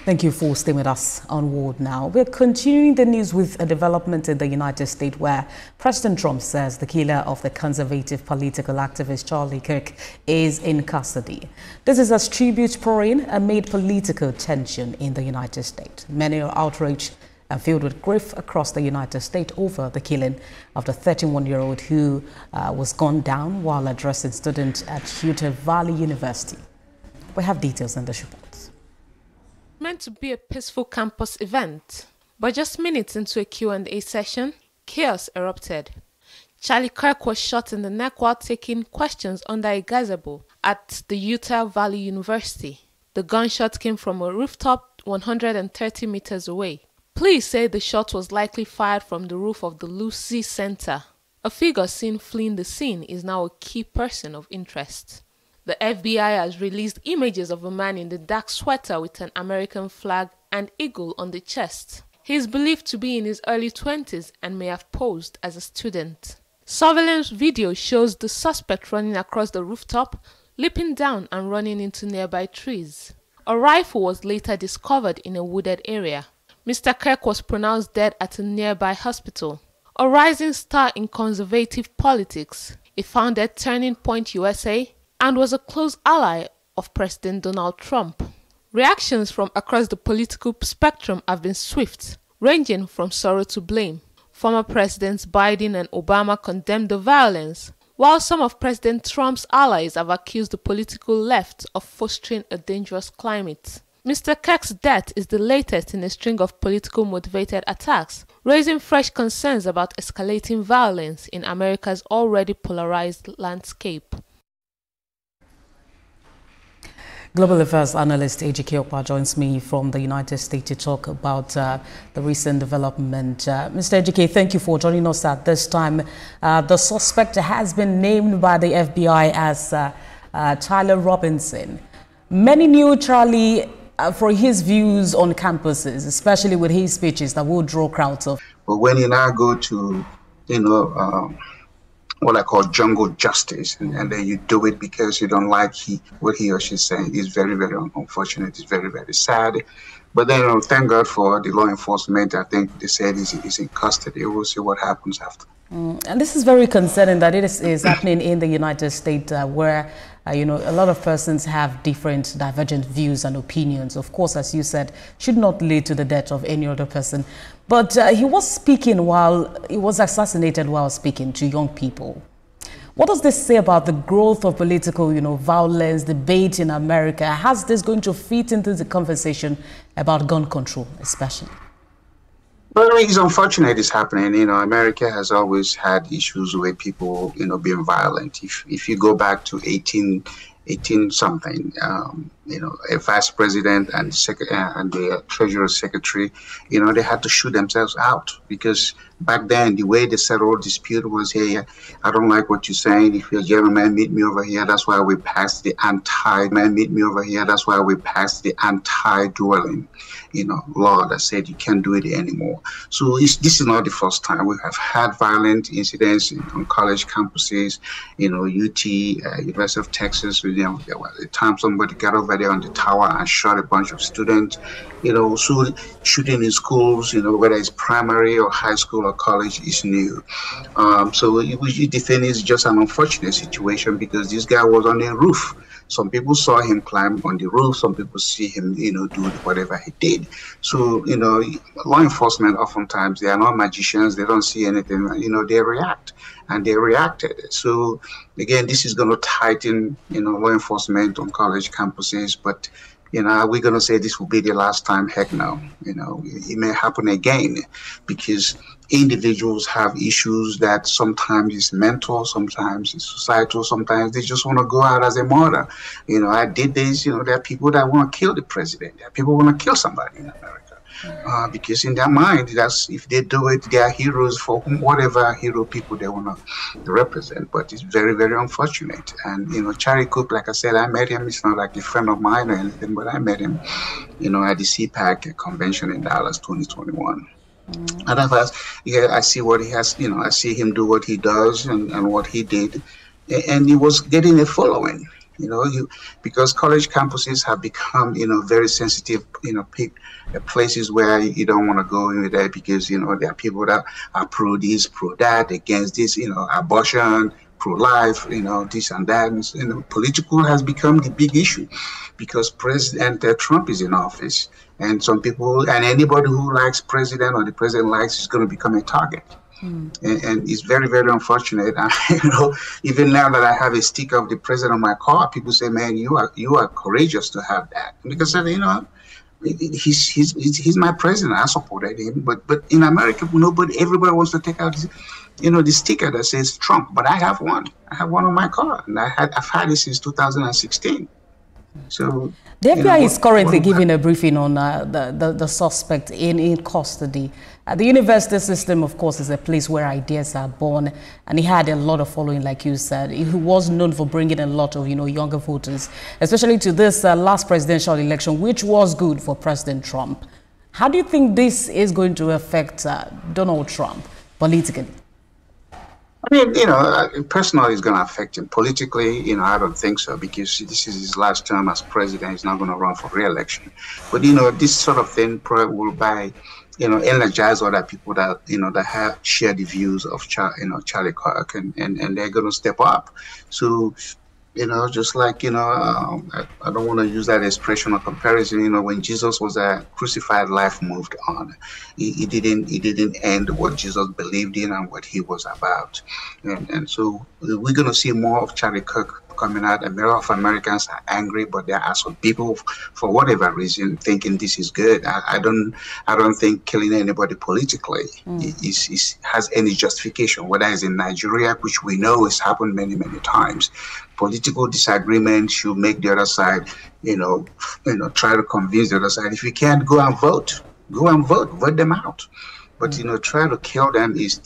Thank you for staying with us on World Now. We're continuing the news with a development in the United States where President Trump says the killer of the conservative political activist Charlie Kirk is in custody. This is as tributes pour in amid political tension in the United States. Many are outraged and filled with grief across the United States over the killing of the 31-year-old who was gunned down while addressing students at Utah Valley University. We have details in this report. Meant to be a peaceful campus event, but just minutes into a Q&A session, chaos erupted. Charlie Kirk was shot in the neck while taking questions under a gazebo at the Utah Valley University. The gunshot came from a rooftop 130 meters away. Police say the shot was likely fired from the roof of the Lucy Center. A figure seen fleeing the scene is now a key person of interest. The FBI has released images of a man in the dark sweater with an American flag and eagle on the chest. He is believed to be in his early 20s and may have posed as a student. Surveillance video shows the suspect running across the rooftop, leaping down and running into nearby trees. A rifle was later discovered in a wooded area. Mr. Kirk was pronounced dead at a nearby hospital. A rising star in conservative politics, he founded Turning Point USA and was a close ally of President Donald Trump. Reactions from across the political spectrum have been swift, ranging from sorrow to blame. Former Presidents Biden and Obama condemned the violence, while some of President Trump's allies have accused the political left of fostering a dangerous climate. Mr. Kirk's death is the latest in a string of political-motivated attacks, raising fresh concerns about escalating violence in America's already polarized landscape. Global Affairs analyst Kirk joins me from the United States to talk about the recent development. Mr. Ejike, thank you for joining us at this time. The suspect has been named by the FBI as Tyler Robinson. Many knew Charlie for his views on campuses, especially with his speeches that will draw crowds of. But when you now go to, what I call jungle justice, and then you do it because you don't like what he or she's saying, is very, very unfortunate. It's very, very sad. But then, thank God for the law enforcement. I think they said he's in custody. We'll see what happens after. And this is very concerning that it is happening in the United States where, a lot of persons have different divergent views and opinions. Of course, as you said, should not lead to the death of any other person. But he was speaking he was assassinated while speaking to young people. What does this say about the growth of political, violence, debate in America? How's this going to fit into the conversation about gun control, especially? Well, it's unfortunate it's happening. America has always had issues with people, being violent. If you go back to 18-something, a vice president and the treasury secretary, they had to shoot themselves out because back then the way they settled dispute was, hey, I don't like what you're saying. If you're a gentleman, meet me over here. That's why we passed the anti-dwelling, law that said you can't do it anymore. So this is not the first time. We have had violent incidents on college campuses, UT, University of Texas. The time somebody got over there on the tower and shot a bunch of students, so shooting in schools, whether it's primary or high school or college is new. So the thing is just an unfortunate situation because this guy was on the roof. Some people saw him climb on the roof. Some people see him, do whatever he did. So, law enforcement oftentimes, they are not magicians. They don't see anything, they react. And they reacted. So, again, this is going to tighten, law enforcement on college campuses. But, are we going to say this will be the last time? Heck no. It may happen again because individuals have issues that sometimes is mental, sometimes it's societal, sometimes they just want to go out as a martyr. I did this, there are people that want to kill the president. There are people who want to kill somebody in America. Because in their mind, that's if they do it, they are heroes for whatever hero people they want to represent. But it's very, very unfortunate. And Charlie Kirk, like I said, I met him. It's not like a friend of mine or anything, but I met him, at the CPAC convention in Dallas, 2021. And I see what he has. I see him do what he does and what he did, and he was getting a following. Because college campuses have become, very sensitive, places where you don't want to go in there because, there are people that are pro this, pro that, against this, abortion, pro-life, this and that. And, political has become the big issue because President Trump is in office. And some people, and anybody who likes president or the president likes is going to become a target. And it's very, very unfortunate. Even now that I have a sticker of the president on my car, people say, "Man, you are courageous to have that." Because he's my president. I supported him. But in America, everybody wants to take out the sticker that says Trump. But I have one. I have one on my car, and I've had it since 2016. So the FBI is currently giving a briefing on the suspect in custody. The university system, of course, is a place where ideas are born, and he had a lot of following, like you said. He was known for bringing a lot of, younger voters, especially to this last presidential election, which was good for President Trump. How do you think this is going to affect Donald Trump politically? I mean, personally, it's going to affect him. Politically, I don't think so, because this is his last term as president. He's not going to run for re-election. But, this sort of thing probably will energize other people that, that have shared the views of Charlie Kirk, and they're going to step up. So, just like, I don't want to use that expression or comparison. When Jesus was crucified, life moved on. He didn't end what Jesus believed in and what he was about. And so we're going to see more of Charlie Kirk coming out. A lot of Americans are angry, but there are some people, for whatever reason, thinking this is good. I don't think killing anybody politically has any justification, whether it's in Nigeria, which we know has happened many, many times. Political disagreement should make the other side, try to convince the other side. If you can't, go and vote. Vote them out. But try to kill them is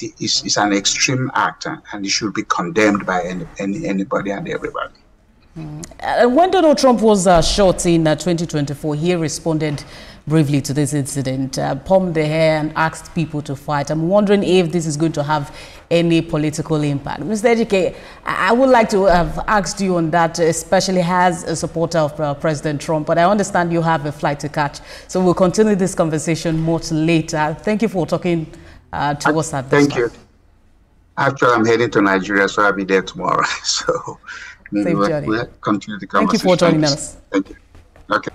an extreme act, and it should be condemned by anybody and everybody. When Donald Trump was shot in 2024, he responded bravely to this incident, pumped the air and asked people to fight. I'm wondering if this is going to have any political impact. Mr. Ejike, I would like to have asked you on that, especially as a supporter of President Trump, but I understand you have a flight to catch. So we'll continue this conversation much later. Thank you for talking to us at this time. Thank you. Actually, I'm heading to Nigeria, so I'll be there tomorrow. So we'll continue the conversation. Thank you for joining us. Thank you. Okay.